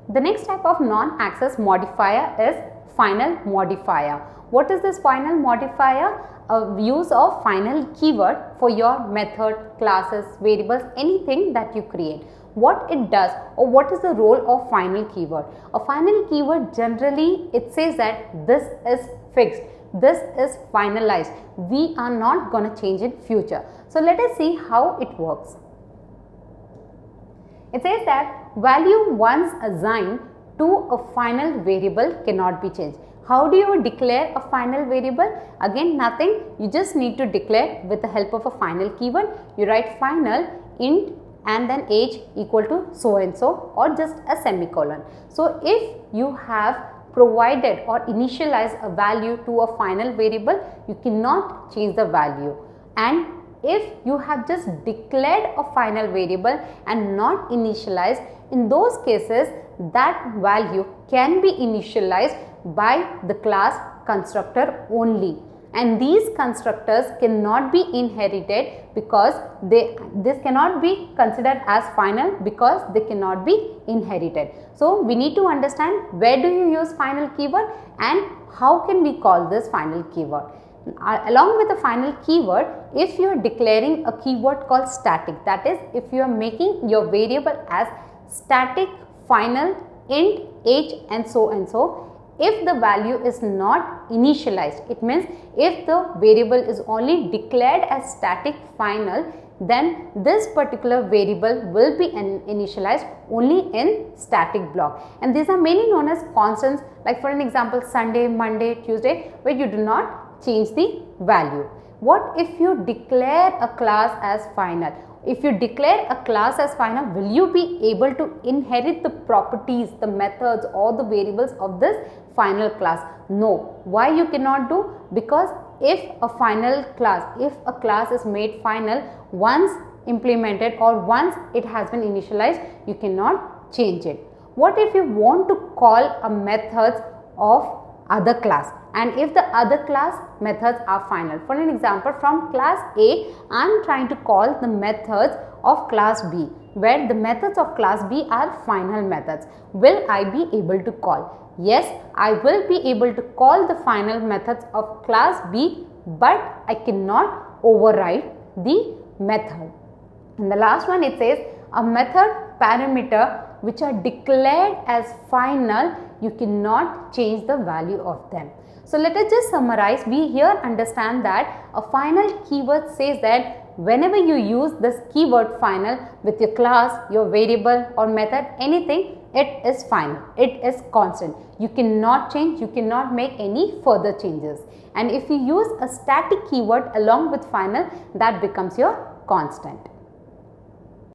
The next type of non-access modifier is final modifier. What is this final modifier? A use of final keyword for your method, classes, variables, anything that you create. What it does, or what is the role of final keyword? A final keyword, generally it says that this is fixed, this is finalized, we are not going to change in future. So let us see how it works. It says that value once assigned to a final variable cannot be changed. How do you declare a final variable? Again, nothing, you just need to declare with the help of a final keyword. You write final int and then age equal to so and so, or just a semicolon. So if you have provided or initialized a value to a final variable, you cannot change the value. And if you have just declared a final variable and not initialized, in those cases that value can be initialized by the class constructor only, and these constructors cannot be inherited because this cannot be considered as final because they cannot be inherited. So we need to understand where do you use final keyword and how can we call this final keyword. Along with the final keyword, if you are declaring a keyword called static, that is if you are making your variable as static final int age and so, if the value is not initialized, it means if the variable is only declared as static final, then this particular variable will be initialized only in static block. And these are mainly known as constants, like for an example Sunday, Monday, Tuesday, where you do not change the value. What if you declare a class as final? If you declare a class as final, will you be able to inherit the properties, the methods or the variables of this final class? No. Why you cannot do? Because if a final class, if a class is made final once implemented or once it has been initialized, you cannot change it. What if you want to call a methods of other class, and if the other class methods are final? For an example, from class A, I am trying to call the methods of class B, where the methods of class B are final methods. Will I be able to call? Yes, I will be able to call the final methods of class B, but I cannot override the method. And the last one, it says a method parameter which are declared as final, you cannot change the value of them. So let us just summarize. We here understand that a final keyword says that whenever you use this keyword final with your class, your variable or method, anything, it is final, it is constant. You cannot change, you cannot make any further changes. And if you use a static keyword along with final, that becomes your constant.